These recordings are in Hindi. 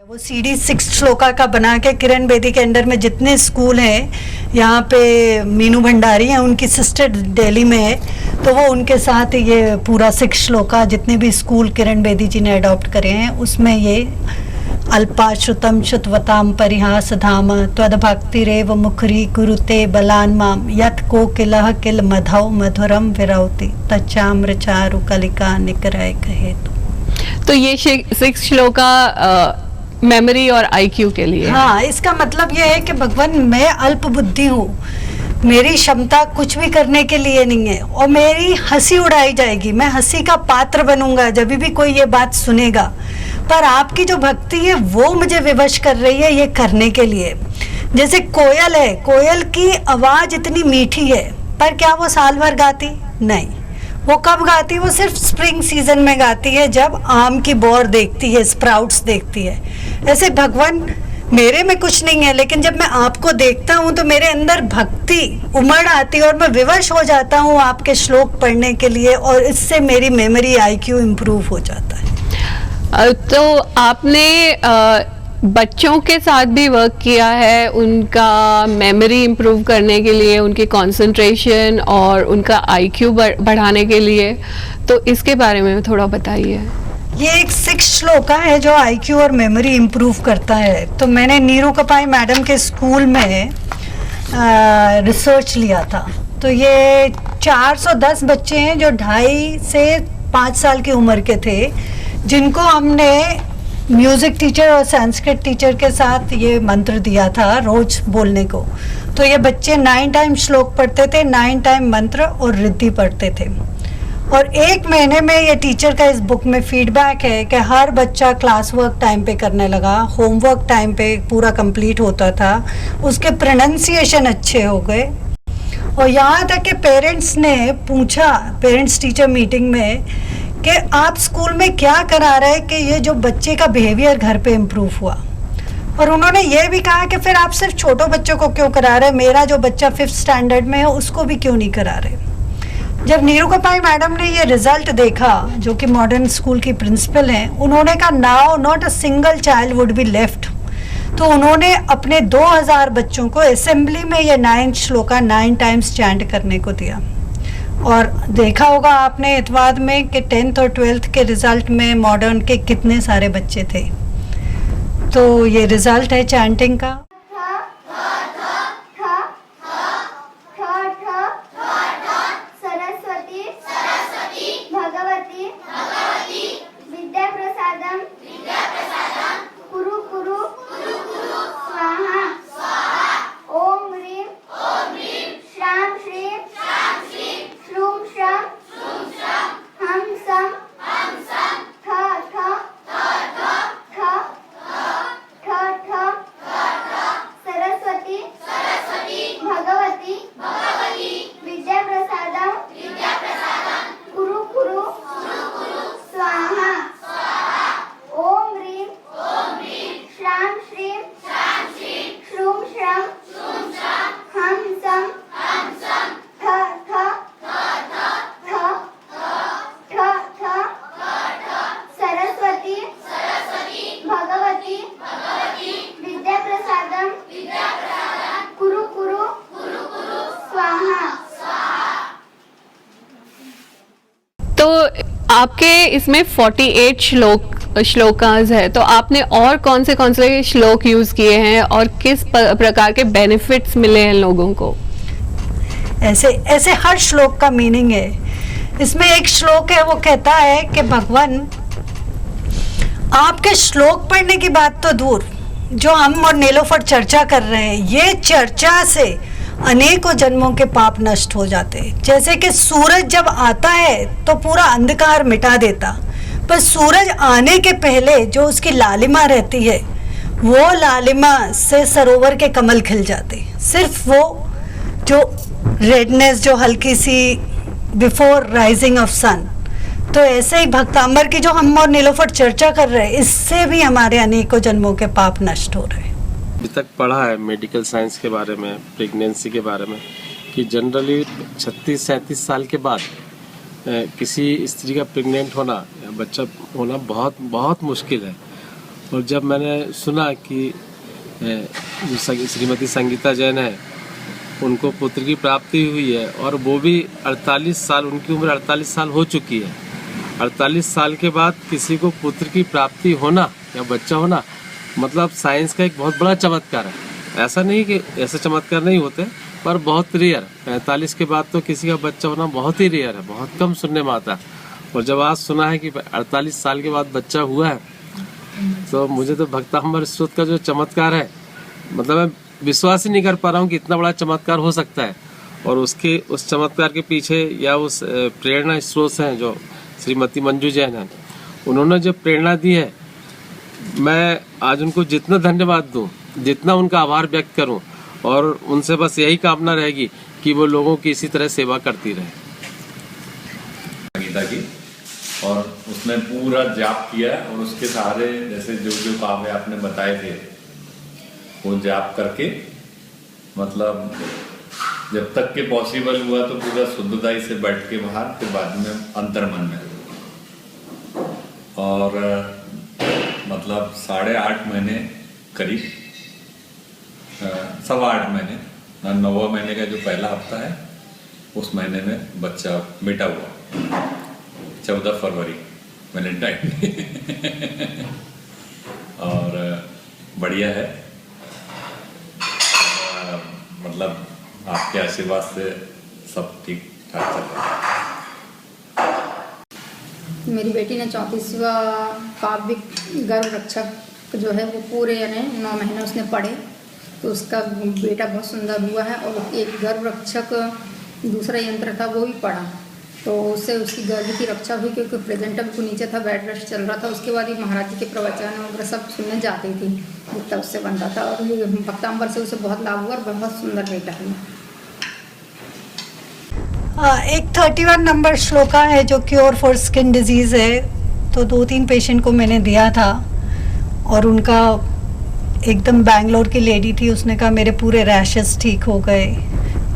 वो सीडी 6 श्लोका का बना के किरण बेदी के अंडर में जितने स्कूल हैं, यहाँ पे मीनू भंडारी हैं, उनकी सिस्टर दिल्ली में है, तो वो उनके साथ ये पूरा 6 श्लोका जितने भी स्कूल किरण बेदी जी ने अडॉप्ट करे हैं उसमें ये अल्पाश्रुतम श्रुतवताम परिहास धाम त्वद्भक्तिरेव मुखरी कुरुते बलान माम यत् कोकिलः किल मधौ मधुरम विरौति तच्चाम्र चारु कलिका निकरय कहे। तो ये 6 श्लोका मेमोरी और आईक्यू के लिए। हाँ, इसका मतलब ये है कि भगवान मैं अल्प बुद्धि हूँ, मेरी क्षमता कुछ भी करने के लिए नहीं है और मेरी हंसी उड़ाई जाएगी, मैं हंसी का पात्र बनूंगा जब भी कोई ये बात सुनेगा, पर आपकी जो भक्ति है वो मुझे विवश कर रही है ये करने के लिए। जैसे कोयल है, कोयल की आवाज़ इतनी मीठी है पर क्या वो साल भर गाती? नहीं, वो कब गाती है? वो सिर्फ स्प्रिंग सीजन में गाती है जब आम की बोर देखती है, स्प्राउट्स देखती है। ऐसे भगवान मेरे में कुछ नहीं है, लेकिन जब मैं आपको देखता हूँ तो मेरे अंदर भक्ति उमड़ आती है और मैं विवश हो जाता हूँ आपके श्लोक पढ़ने के लिए, और इससे मेरी मेमोरी आईक्यू इम्प्रूव हो जाता है। तो आपने बच्चों के साथ भी वर्क किया है उनका मेमोरी इम्प्रूव करने के लिए, उनकी कंसंट्रेशन और उनका आईक्यू बढ़ाने के लिए, तो इसके बारे में थोड़ा बताइए। ये एक 6 श्लोका है जो आईक्यू और मेमोरी इम्प्रूव करता है। तो मैंने नीरू कपाई मैडम के स्कूल में रिसर्च लिया था। तो ये 410 बच्चे हैं जो 2.5 से 5 साल की उम्र के थे, जिनको हमने म्यूज़िक टीचर और संस्कृत टीचर के साथ ये मंत्र दिया था रोज बोलने को। तो ये बच्चे 9 टाइम श्लोक पढ़ते थे, 9 टाइम मंत्र और रिद्धि पढ़ते थे। और 1 महीने में ये टीचर का इस बुक में फीडबैक है कि हर बच्चा क्लास वर्क टाइम पे करने लगा, होमवर्क टाइम पे पूरा कंप्लीट होता था, उसके प्रोनाउंसिएशन अच्छे हो गए। और यहाँ तक कि पेरेंट्स ने पूछा पेरेंट्स टीचर मीटिंग में कि आप स्कूल में क्या करा रहे हैं कि ये जो बच्चे का बिहेवियर घर पे इम्प्रूव हुआ। और उन्होंने ये भी कहा कि फिर आप सिर्फ छोटों बच्चों को क्यों करा रहे हैं, मेरा जो बच्चा 5th स्टैंडर्ड में है उसको भी क्यों नहीं करा रहे। जब नीरू कपाई मैडम ने ये रिजल्ट देखा, जो कि मॉडर्न स्कूल की प्रिंसिपल हैं, उन्होंने कहा now not a single child would be left. तो उन्होंने अपने 2000 बच्चों को असेंबली में ये 9 श्लोका 9 टाइम्स चैंट करने को दिया। और देखा होगा आपने इतवाद में कि 10th और 12th के रिजल्ट में मॉडर्न के कितने सारे बच्चे थे। तो ये रिजल्ट है चैंटिंग का। सरस्वती भगवती विद्या प्रसादम कुरु कुरु स्वाहा ओम ह्रीं श्रां श्रीं श्रूं श्रं हम सम थ थ सरस्वती भगवती विद्या प्रसादम कुरु कुरु स्वाहा ओम ह्रीं श्रां श्रीं श्रूं श्रं हम सम थ थ सरस्वती भगवती विद्या प्रसादम कुरु कुरु स्वाहा। तो आपके इसमें 48 श्लोकास है, तो आपने और कौन से श्लोक यूज किए हैं और किस प्रकार के बेनिफिट्स मिले हैं लोगों को? ऐसे हर श्लोक का मीनिंग है। इसमें एक श्लोक है वो कहता है कि भगवान आपके श्लोक पढ़ने की बात तो दूर, जो हम और नीलोफर चर्चा कर रहे हैं, ये चर्चा से अनेकों जन्मों के पाप नष्ट हो जाते हैं। जैसे कि सूरज जब आता है तो पूरा अंधकार मिटा देता, पर सूरज आने के पहले जो उसकी लालिमा रहती है, वो लालिमा से सरोवर के कमल खिल जाते। सिर्फ वो जो रेडनेस जो हल्की सी बिफोर राइजिंग ऑफ सन। तो ऐसे ही भक्तांबर की जो हम और नीलोफर चर्चा कर रहे हैं, इससे भी हमारे अनेकों जन्मों के पाप नष्ट हो रहे हैं। अभी तक पढ़ा है मेडिकल साइंस के बारे में, प्रेगनेंसी के बारे में, कि जनरली 36-37 साल के बाद किसी स्त्री का प्रेग्नेंट होना या बच्चा होना बहुत बहुत मुश्किल है। और जब मैंने सुना कि जो श्रीमती संगीता जैन है उनको पुत्र की प्राप्ति हुई है और वो भी 48 साल, उनकी उम्र 48 साल हो चुकी है। 48 साल के बाद किसी को पुत्र की प्राप्ति होना या बच्चा होना मतलब साइंस का एक बहुत बड़ा चमत्कार है। ऐसा नहीं कि ऐसे चमत्कार नहीं होते, पर बहुत रेयर। 45 के बाद तो किसी का बच्चा होना बहुत ही रेयर है, बहुत कम सुनने में आता है। और जब आज सुना है कि 48 साल के बाद बच्चा हुआ है तो मुझे तो भक्तांबर स्रोत का जो चमत्कार है, मतलब मैं विश्वास ही नहीं कर पा रहा हूँ कि इतना बड़ा चमत्कार हो सकता है। और उसके उस चमत्कार के पीछे या उस प्रेरणा स्रोत हैं जो श्रीमती मंजू जैन है, उन्होंने जो प्रेरणा दी है, मैं आज उनको जितना धन्यवाद दूं, जितना उनका आभार व्यक्त करूं, और उनसे बस यही कामना रहेगी कि वो लोगों की इसी तरह सेवा करती रहे। गीता की, और उसने पूरा जाप किया और उसके सहारे जैसे जो जो काम है आपने बताए थे वो जाप करके, मतलब जब तक के पॉसिबल हुआ तो पूरा शुद्धताई से बैठ के बाहर, फिर बाद में अंतर्मन में, और मतलब 8.5 महीने करीब, 8.25 महीने, 9वां महीने का जो पहला हफ्ता है उस महीने में बच्चा बेटा हुआ, 14 फरवरी वैलेंटाइन और बढ़िया है, मतलब आपके आशीर्वाद से सब ठीक ठाक चल रहा है। मेरी बेटी ने 34वां काव्य गर्भ रक्षक जो है वो पूरे यानी 9 महीने उसने पढ़े, तो उसका बेटा बहुत सुंदर हुआ है। और एक गर्भ रक्षक दूसरा यंत्र था वो भी पढ़ा, तो उससे उसकी गर्भ की रक्षा हुई, क्योंकि प्रेजेंटर को नीचे था, बेड रेस्ट चल रहा था। उसके बाद ये महाराज जी के प्रवचन वगैरह सब सुनने जाती थी, जितना उससे बनता था, और ये भक्तांबर से उसे बहुत लाभ हुआ और बहुत सुंदर बेटा है। एक 31 नंबर श्लोका है जो क्योर फॉर स्किन डिजीज़ है, तो 2-3 पेशेंट को मैंने दिया था, और उनका एकदम बैंगलोर की लेडी थी, उसने कहा मेरे पूरे रैशेस ठीक हो गए,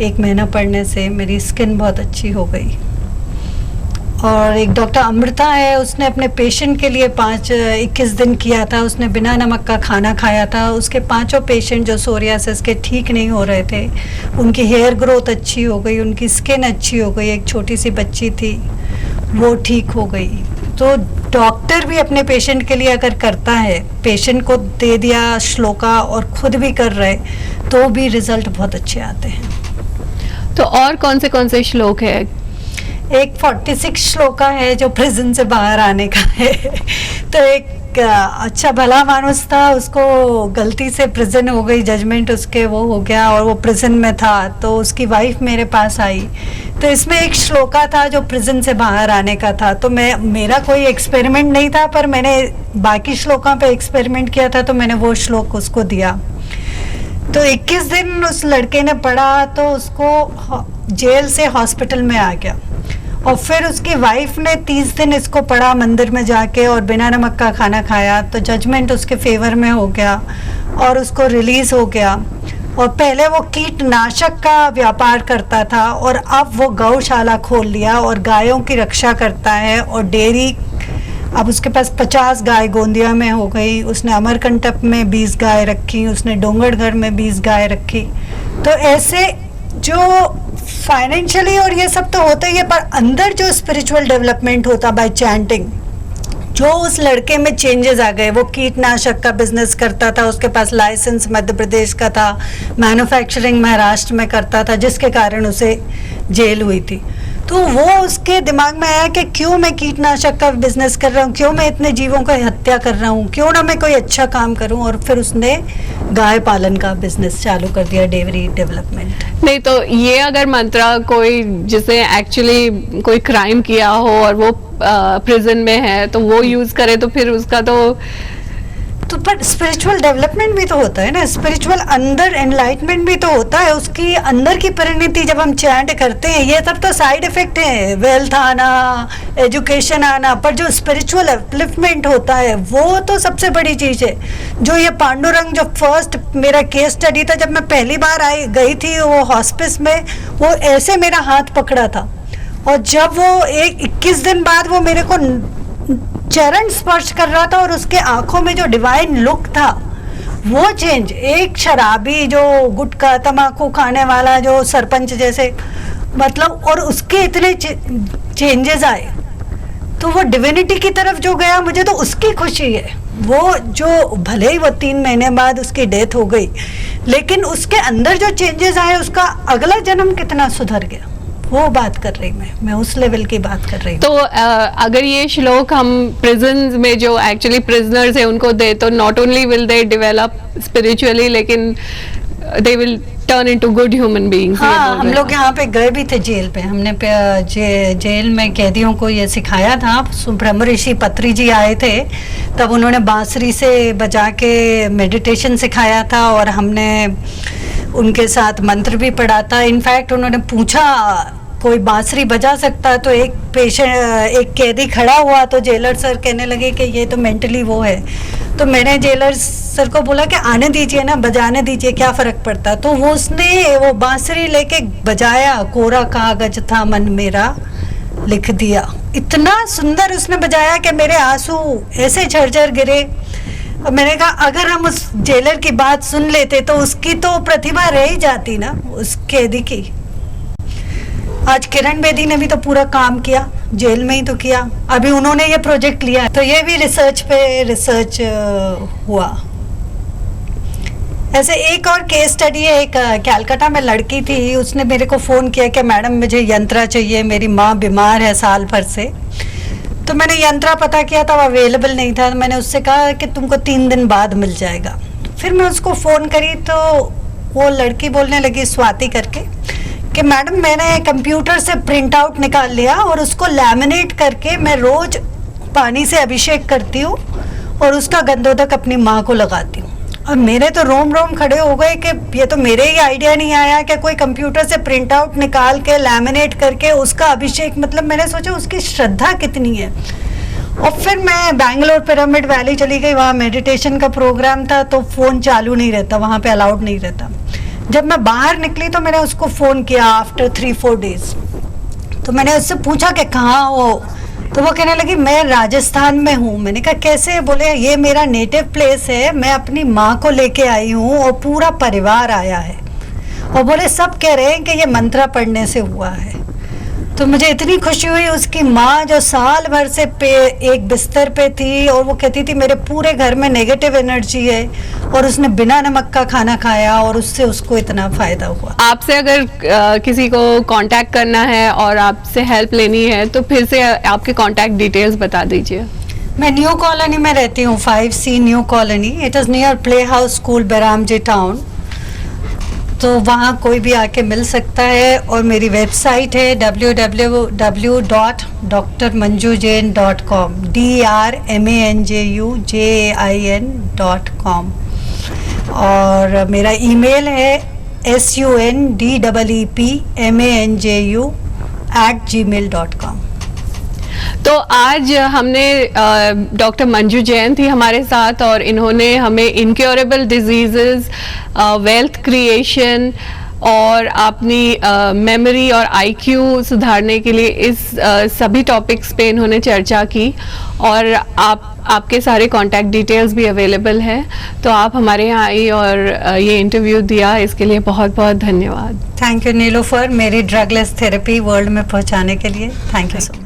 1 महीना पढ़ने से मेरी स्किन बहुत अच्छी हो गई। और एक डॉक्टर अमृता है, उसने अपने पेशेंट के लिए 21 दिन किया था, उसने बिना नमक का खाना खाया था। उसके 5 पेशेंट जो सोरियासिस के ठीक नहीं हो रहे थे, उनकी हेयर ग्रोथ अच्छी हो गई, उनकी स्किन अच्छी हो गई। एक छोटी सी बच्ची थी वो ठीक हो गई। तो डॉक्टर भी अपने पेशेंट के लिए अगर करता है, पेशेंट को दे दिया श्लोका और खुद भी कर रहे, तो भी रिजल्ट बहुत अच्छे आते हैं। तो और कौन से श्लोक है? एक 46 श्लोका है जो प्रिजन से बाहर आने का है। तो एक अच्छा भला मानुस था, उसको गलती से प्रिजन हो गई, जजमेंट उसके वो हो गया और वो प्रिजन में था, तो उसकी वाइफ मेरे पास आई। तो इसमें एक श्लोका था जो प्रिजन से बाहर आने का था। तो मेरा कोई एक्सपेरिमेंट नहीं था, पर मैंने बाकी श्लोका पे एक्सपेरिमेंट किया था, तो मैंने वो श्लोक उसको दिया। तो 21 दिन उस लड़के ने पढ़ा, तो उसको जेल से हॉस्पिटल में आ गया। और फिर उसकी वाइफ ने 30 दिन इसको पढ़ा मंदिर में जाके, और बिना नमक का खाना खाया, तो जजमेंट उसके फेवर में हो गया और उसको रिलीज़ हो गया। और पहले वो कीटनाशक का व्यापार करता था, और अब वो गौशाला खोल लिया और गायों की रक्षा करता है, और डेयरी अब उसके पास 50 गाय गोंदिया में हो गई। उसने अमरकंटक में 20 गाय रखी, उसने डोंगरगढ़ में 20 गाय रखी। तो ऐसे जो फाइनेंशियली और ये सब तो होता ही है, पर अंदर जो स्पिरिचुअल डेवलपमेंट होता बाय चैंटिंग, जो उस लड़के में चेंजेस आ गए। वो कीटनाशक का बिजनेस करता था, उसके पास लाइसेंस मध्य प्रदेश का था, मैन्युफैक्चरिंग महाराष्ट्र में करता था, जिसके कारण उसे जेल हुई थी। तो वो उसके दिमाग में आया कि क्यों मैं कीटनाशक का बिजनेस कर रहा हूँ, क्यों मैं इतने जीवों का हत्या कर रहा हूँ, क्यों ना मैं कोई अच्छा काम करूँ। और फिर उसने गाय पालन का बिजनेस चालू कर दिया, डेयरी डेवलपमेंट। नहीं तो ये अगर मंत्रा कोई जिसे एक्चुअली कोई क्राइम किया हो और वो प्रिजन में है, तो वो यूज करे, तो फिर उसका तो पर स्पिरिचुअल डेवलपमेंट भी तो होता है ना, स्पिरिचुअल अंदर एनलाइटमेंट भी तो होता है, उसकी अंदर की परिणति जब हम चैंट करते हैं। ये सब तो साइड इफेक्ट है, वेल्थ आना, एजुकेशन आना, पर जो स्पिरिचुअल अपलिफ्टमेंट होता है वो तो सबसे बड़ी चीज़ है। जो ये पांडुरंग, जो फर्स्ट मेरा केस स्टडी था, जब मैं पहली बार गई थी वो हॉस्पिस में, वो ऐसे मेरा हाथ पकड़ा था, और जब वो 21 दिन बाद वो मेरे को चरण स्पर्श कर रहा था और उसके आंखों में जो डिवाइन लुक था वो चेंज, एक शराबी जो गुटखा तम्बाकू खाने वाला जो सरपंच जैसे, मतलब, और उसके इतने चेंजेस आए, तो वो डिविनिटी की तरफ जो गया, मुझे तो उसकी खुशी है। वो जो भले ही वो 3 महीने बाद उसकी डेथ हो गई, लेकिन उसके अंदर जो चेंजेस आए, उसका अगला जन्म कितना सुधर गया, वो बात कर रही मैं उस लेवल की बात कर रही हूँ। तो अगर ये श्लोक हम प्रिजन्स में जो एक्चुअली प्रिजनर्स है उनको दे, तो not only will they develop spiritually, लेकिन they will turn into good human beings. हाँ, हम लोग यहाँ पे गए भी थे जेल पे, हमने जेल में कैदियों को ये सिखाया था। ब्रह्म ऋषि पत्री जी आए थे, तब उन्होंने बांसुरी से बजा के मेडिटेशन सिखाया था और हमने उनके साथ मंत्र भी पढ़ा था। इनफैक्ट उन्होंने पूछा कोई बांसुरी बजा सकता है, तो एक कैदी खड़ा हुआ, तो जेलर सर कहने लगे कि ये तो मेंटली वो है। तो मैंने जेलर सर को बोला कि आने दीजिए ना, बजाने दीजिए, क्या फ़र्क पड़ता। तो उसने वो बांसुरी लेके बजाया, कोरा कागज था मन मेरा लिख दिया। इतना सुंदर उसने बजाया कि मेरे आंसू ऐसे झरझर गिरे। और मैंने कहा अगर हम उस जेलर की बात सुन लेते तो उसकी तो प्रतिभा रह ही जाती ना, उस कैदी की। आज किरण बेदी ने भी तो पूरा काम किया, जेल में ही तो किया। अभी उन्होंने ये प्रोजेक्ट लिया, तो ये भी रिसर्च पे रिसर्च हुआ। ऐसे एक और केस स्टडी है, एक कैलकाटा में लड़की थी, उसने मेरे को फ़ोन किया कि मैडम मुझे यंत्रा चाहिए, मेरी माँ बीमार है साल भर से। तो मैंने यंत्रा पता किया था, वो अवेलेबल नहीं था। मैंने उससे कहा कि तुमको 3 दिन बाद मिल जाएगा। फिर मैं उसको फ़ोन करी तो वो लड़की बोलने लगी, स्वाति करके, कि मैडम मैंने कंप्यूटर से प्रिंट आउट निकाल लिया और उसको लैमिनेट करके मैं रोज़ पानी से अभिषेक करती हूँ और उसका गंधोदक अपनी माँ को लगाती हूँ। और मेरे तो रोम रोम खड़े हो गए कि ये तो मेरे ही आइडिया नहीं आया कि कोई कंप्यूटर से प्रिंट आउट निकाल के लैमिनेट करके उसका अभिषेक, मतलब मैंने सोचा उसकी श्रद्धा कितनी है। और फिर मैं बैंगलोर पिरामिड वैली चली गई, वहाँ मेडिटेशन का प्रोग्राम था, तो फ़ोन चालू नहीं रहता, वहाँ पे अलाउड नहीं रहता। जब मैं बाहर निकली तो मैंने उसको फ़ोन किया आफ्टर 3-4 डेज। तो मैंने उससे पूछा कि कहाँ हो, तो वो कहने लगी मैं राजस्थान में हूँ। मैंने कहा कैसे? बोले ये मेरा नेटिव प्लेस है, मैं अपनी माँ को लेके आई हूँ और पूरा परिवार आया है। और बोले सब कह रहे हैं कि ये मंत्रा पढ़ने से हुआ है। तो मुझे इतनी खुशी हुई। उसकी माँ जो साल भर से एक बिस्तर पे थी और वो कहती थी मेरे पूरे घर में नेगेटिव एनर्जी है, और उसने बिना नमक का खाना खाया और उससे उसको इतना फ़ायदा हुआ। आपसे अगर किसी को कांटेक्ट करना है और आपसे हेल्प लेनी है तो फिर से आपके कांटेक्ट डिटेल्स बता दीजिए। मैं न्यू कॉलोनी में रहती हूँ, 5C New Colony. It is near Play House School Bairamji Town. तो वहाँ कोई भी आके मिल सकता है। और मेरी वेबसाइट है www.drmanjujain.com drmanjujain.com। और मेरा ईमेल है sundeepmanju@gmail.com। तो आज हमने डॉक्टर मंजू जैन थी हमारे साथ और इन्होंने हमें इनक्योरेबल डिजीजेस, वेल्थ क्रिएशन और अपनी मेमोरी और आईक्यू सुधारने के लिए इस सभी टॉपिक्स पे इन्होंने चर्चा की। और आपके सारे कांटेक्ट डिटेल्स भी अवेलेबल हैं, तो आप हमारे यहाँ आई और ये इंटरव्यू दिया, इसके लिए बहुत बहुत धन्यवाद। थैंक यू नीलोफर, मेरी ड्रगलेस थेरेपी वर्ल्ड में पहुँचाने के लिए। Thank you so much.